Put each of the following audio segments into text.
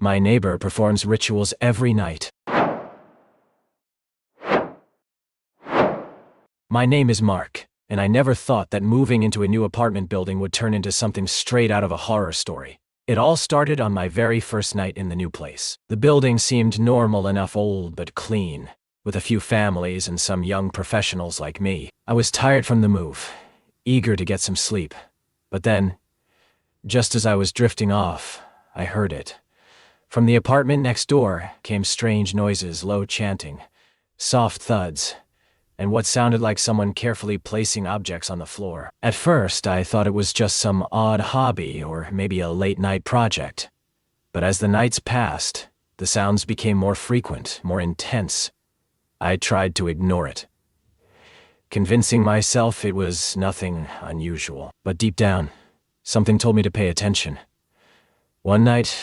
My neighbor performs rituals every night. My name is Mark, and I never thought that moving into a new apartment building would turn into something straight out of a horror story. It all started on my very first night in the new place. The building seemed normal enough, old but clean, with a few families and some young professionals like me. I was tired from the move, eager to get some sleep. But then, just as I was drifting off, I heard it. From the apartment next door came strange noises, low chanting, soft thuds, and what sounded like someone carefully placing objects on the floor. At first, I thought it was just some odd hobby or maybe a late-night project. But as the nights passed, the sounds became more frequent, more intense. I tried to ignore it, convincing myself it was nothing unusual. But deep down, something told me to pay attention. One night,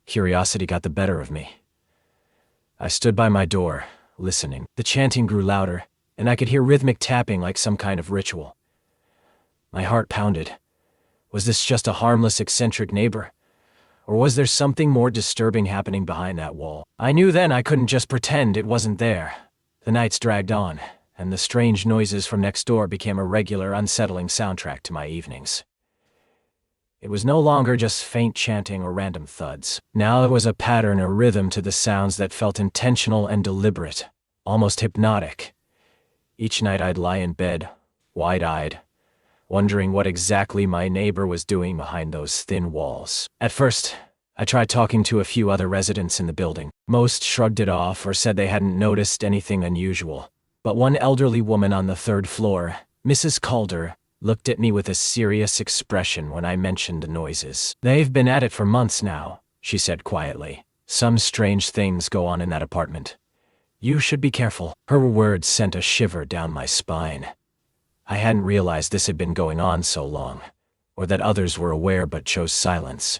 curiosity got the better of me. I stood by my door, listening. The chanting grew louder, and I could hear rhythmic tapping like some kind of ritual. My heart pounded. Was this just a harmless, eccentric neighbor? Or was there something more disturbing happening behind that wall? I knew then I couldn't just pretend it wasn't there. The nights dragged on, and the strange noises from next door became a regular, unsettling soundtrack to my evenings. It was no longer just faint chanting or random thuds. Now there was a pattern, a rhythm to the sounds that felt intentional and deliberate, almost hypnotic. Each night I'd lie in bed, wide-eyed, wondering what exactly my neighbor was doing behind those thin walls. At first, I tried talking to a few other residents in the building. Most shrugged it off or said they hadn't noticed anything unusual. But one elderly woman on the third floor, Mrs. Calder, looked at me with a serious expression when I mentioned the noises. "They've been at it for months now," she said quietly. "Some strange things go on in that apartment. You should be careful." Her words sent a shiver down my spine. I hadn't realized this had been going on so long, or that others were aware but chose silence.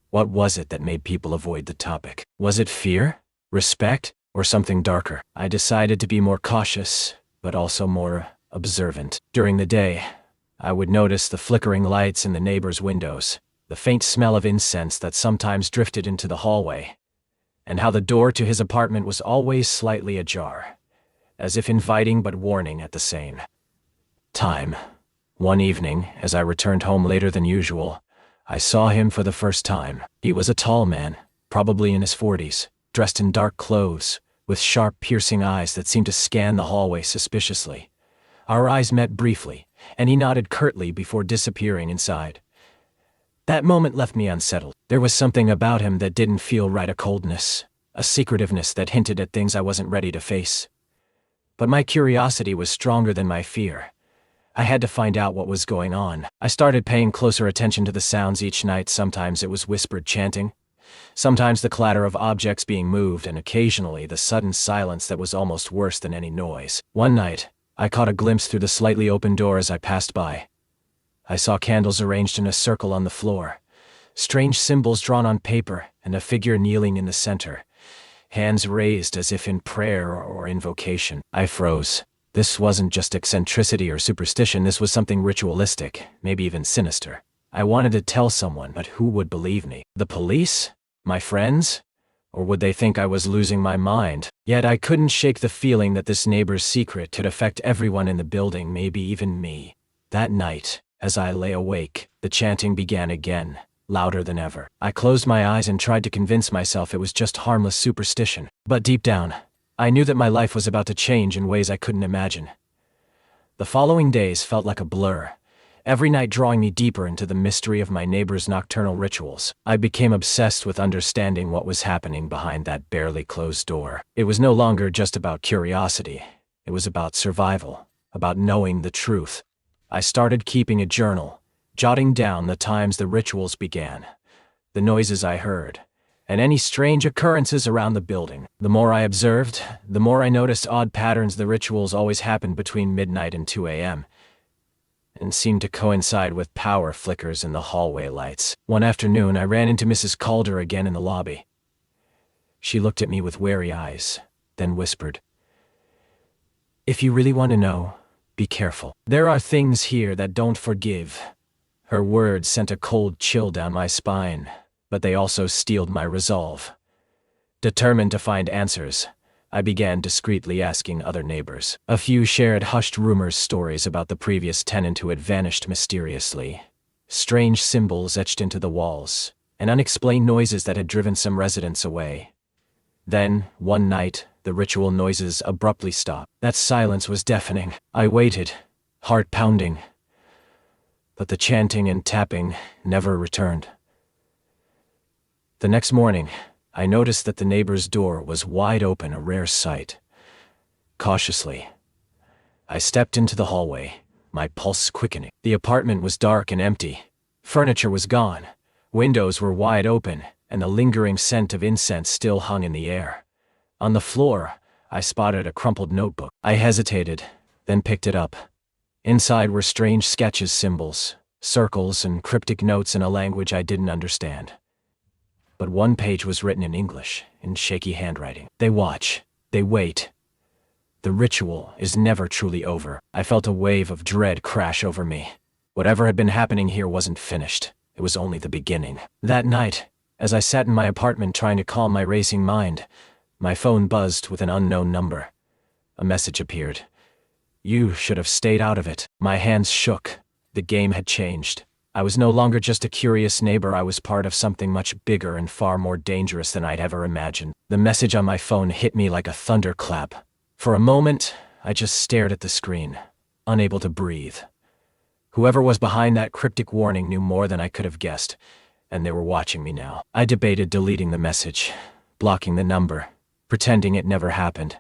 What was it that made people avoid the topic? Was it fear, respect, or something darker? I decided to be more cautious, but also more observant. During the day, I would notice the flickering lights in the neighbors' windows, the faint smell of incense that sometimes drifted into the hallway, and how the door to his apartment was always slightly ajar, as if inviting but warning at the same time. One evening, as I returned home later than usual, I saw him for the first time. He was a tall man, probably in his 40s, dressed in dark clothes, with sharp, piercing eyes that seemed to scan the hallway suspiciously. Our eyes met briefly, and he nodded curtly before disappearing inside. That moment left me unsettled. There was something about him that didn't feel right, a coldness, a secretiveness that hinted at things I wasn't ready to face. But my curiosity was stronger than my fear. I had to find out what was going on. I started paying closer attention to the sounds each night. Sometimes it was whispered chanting, sometimes the clatter of objects being moved, and occasionally the sudden silence that was almost worse than any noise. One night, I caught a glimpse through the slightly open door as I passed by. I saw candles arranged in a circle on the floor, strange symbols drawn on paper, and a figure kneeling in the center, hands raised as if in prayer or invocation. I froze. This wasn't just eccentricity or superstition, this was something ritualistic, maybe even sinister. I wanted to tell someone, but who would believe me? The police? My friends? Or would they think I was losing my mind? Yet I couldn't shake the feeling that this neighbor's secret could affect everyone in the building, maybe even me. That night, as I lay awake, the chanting began again, louder than ever. I closed my eyes and tried to convince myself it was just harmless superstition. But deep down, I knew that my life was about to change in ways I couldn't imagine. The following days felt like a blur, every night drawing me deeper into the mystery of my neighbor's nocturnal rituals. I became obsessed with understanding what was happening behind that barely closed door. It was no longer just about curiosity. It was about survival, about knowing the truth. I started keeping a journal, jotting down the times the rituals began, the noises I heard, and any strange occurrences around the building. The more I observed, the more I noticed odd patterns. The rituals always happened between midnight and 2 a.m., and seemed to coincide with power flickers in the hallway lights. One afternoon, I ran into Mrs. Calder again in the lobby. She looked at me with wary eyes, then whispered, "If you really want to know, be careful. There are things here that don't forgive." Her words sent a cold chill down my spine. but they also steeled my resolve. Determined to find answers, I began discreetly asking other neighbors. A few shared hushed rumors, stories about the previous tenant who had vanished mysteriously, strange symbols etched into the walls, and unexplained noises that had driven some residents away. Then, one night, the ritual noises abruptly stopped. That silence was deafening. I waited, heart pounding, but the chanting and tapping never returned. The next morning, I noticed that the neighbor's door was wide open, a rare sight. Cautiously, I stepped into the hallway, my pulse quickening. The apartment was dark and empty. Furniture was gone, windows were wide open, and the lingering scent of incense still hung in the air. On the floor, I spotted a crumpled notebook. I hesitated, then picked it up. Inside were strange sketches, symbols, circles, and cryptic notes in a language I didn't understand. But one page was written in English, in shaky handwriting. They watch, they wait. The ritual is never truly over. I felt a wave of dread crash over me. Whatever had been happening here wasn't finished. It was only the beginning. That night, as I sat in my apartment trying to calm my racing mind, my phone buzzed with an unknown number. A message appeared. "You should have stayed out of it." My hands shook. The game had changed. I was no longer just a curious neighbor. I was part of something much bigger and far more dangerous than I'd ever imagined. The message on my phone hit me like a thunderclap. For a moment, I just stared at the screen, unable to breathe. Whoever was behind that cryptic warning knew more than I could have guessed, and they were watching me now. I debated deleting the message, blocking the number, pretending it never happened.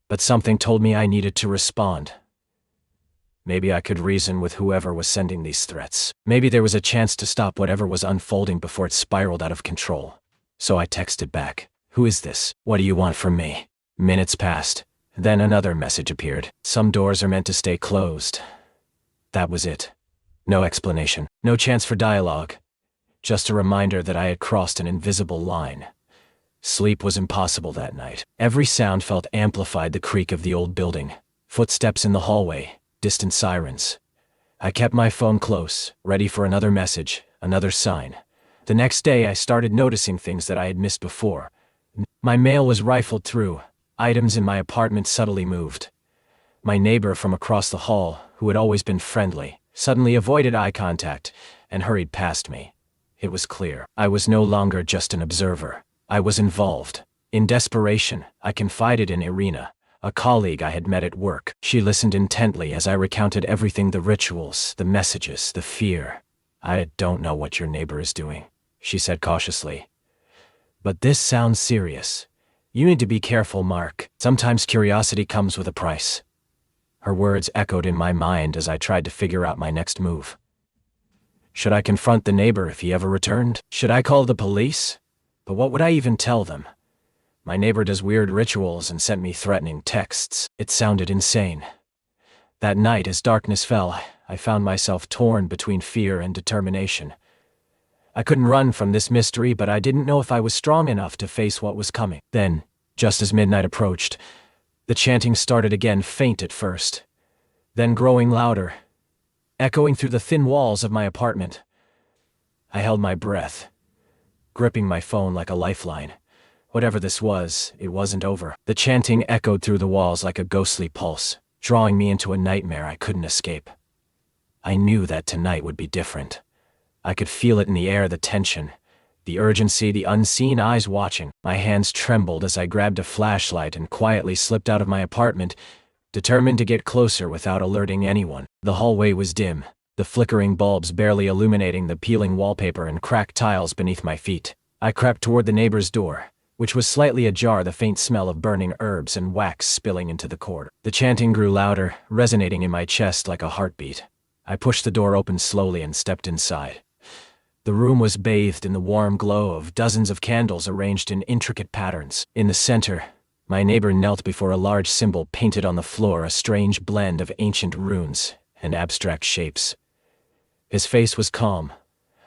But something told me I needed to respond. Maybe I could reason with whoever was sending these threats. Maybe there was a chance to stop whatever was unfolding before it spiraled out of control. So I texted back, "Who is this? What do you want from me?" Minutes passed. Then another message appeared. "Some doors are meant to stay closed." That was it. No explanation. No chance for dialogue. Just a reminder that I had crossed an invisible line. Sleep was impossible that night. Every sound felt amplified: the creak of the old building, footsteps in the hallway, distant sirens. I kept my phone close, ready for another message, another sign. The next day I started noticing things that I had missed before. My mail was rifled through. Items in my apartment subtly moved. My neighbor from across the hall, who had always been friendly, suddenly avoided eye contact and hurried past me. It was clear. I was no longer just an observer. I was involved. In desperation, I confided in Irina, a colleague I had met at work. She listened intently as I recounted everything: the rituals, the messages, the fear. "I don't know what your neighbor is doing," she said cautiously. "But this sounds serious. You need to be careful, Mark. Sometimes curiosity comes with a price." Her words echoed in my mind as I tried to figure out my next move. Should I confront the neighbor if he ever returned? Should I call the police? But what would I even tell them? My neighbor does weird rituals and sent me threatening texts. It sounded insane. That night, as darkness fell, I found myself torn between fear and determination. I couldn't run from this mystery, but I didn't know if I was strong enough to face what was coming. Then, just as midnight approached, the chanting started again, faint at first, then growing louder, echoing through the thin walls of my apartment. I held my breath, gripping my phone like a lifeline. Whatever this was, it wasn't over. The chanting echoed through the walls like a ghostly pulse, drawing me into a nightmare I couldn't escape. I knew that tonight would be different. I could feel it in the air: the tension, the urgency, the unseen eyes watching. My hands trembled as I grabbed a flashlight and quietly slipped out of my apartment, determined to get closer without alerting anyone. The hallway was dim, the flickering bulbs barely illuminating the peeling wallpaper and cracked tiles beneath my feet. I crept toward the neighbor's door, which was slightly ajar, the faint smell of burning herbs and wax spilling into the corridor. The chanting grew louder, resonating in my chest like a heartbeat. I pushed the door open slowly and stepped inside. The room was bathed in the warm glow of dozens of candles arranged in intricate patterns. In the center, my neighbor knelt before a large symbol painted on the floor, a strange blend of ancient runes and abstract shapes. His face was calm,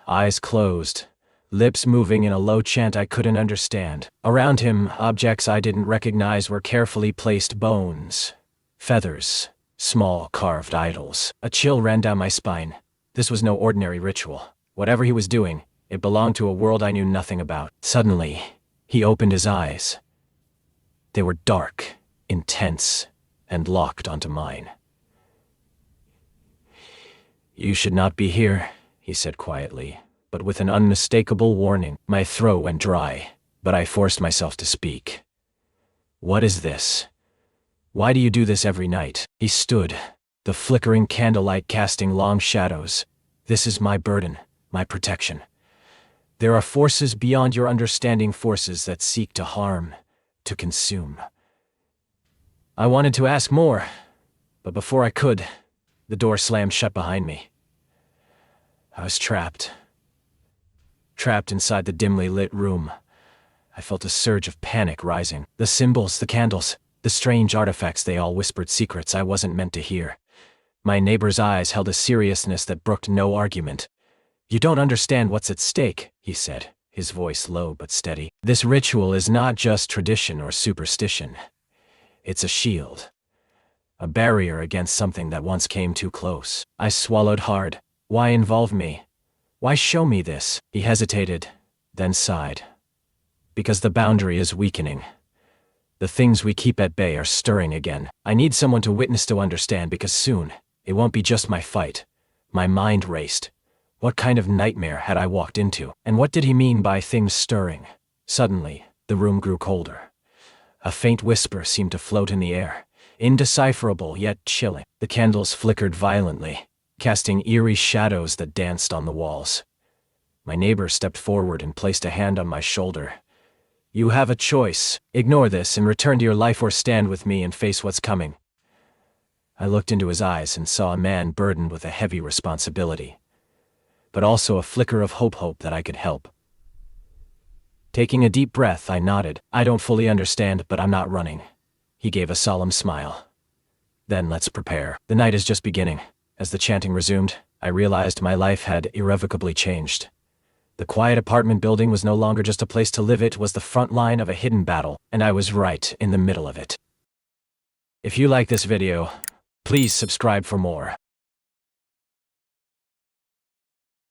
eyes closed, lips moving in a low chant I couldn't understand. Around him, objects I didn't recognize were carefully placed: bones, feathers, small carved idols. A chill ran down my spine. This was no ordinary ritual. Whatever he was doing, It belonged to a world I knew nothing about. Suddenly, he opened his eyes. They were dark, intense, and locked onto mine. "You should not be here," he said quietly, but with an unmistakable warning. My throat went dry, but I forced myself to speak. "What is this? Why do you do this every night?" He stood, the flickering candlelight casting long shadows. "This is my burden, my protection. There are forces beyond your understanding, forces that seek to harm, to consume." I wanted to ask more, but before I could, the door slammed shut behind me. I was trapped inside the dimly lit room. I felt a surge of panic rising. The symbols, the candles, the strange artifacts, they all whispered secrets I wasn't meant to hear. My neighbor's eyes held a seriousness that brooked no argument. "You don't understand what's at stake," he said, his voice low but steady. "This ritual is not just tradition or superstition. It's a shield. A barrier against something that once came too close." I swallowed hard. Why involve me? Why show me this? He hesitated, then sighed. "Because the boundary is weakening. The things we keep at bay are stirring again. I need someone to witness, to understand, because soon, it won't be just my fight." My mind raced. What kind of nightmare had I walked into? And what did he mean by things stirring? Suddenly, the room grew colder. A faint whisper seemed to float in the air, indecipherable yet chilling. The candles flickered violently, casting eerie shadows that danced on the walls. My neighbor stepped forward and placed a hand on my shoulder. "You have a choice. Ignore this and return to your life, or stand with me and face what's coming." I looked into his eyes and saw a man burdened with a heavy responsibility, but also a flicker of hope that I could help. Taking a deep breath, I nodded. "I don't fully understand, but I'm not running." He gave a solemn smile. "Then let's prepare. The night is just beginning." As the chanting resumed, I realized my life had irrevocably changed. The quiet apartment building was no longer just a place to live, it was the front line of a hidden battle, and I was right in the middle of it. If you like this video, please subscribe for more.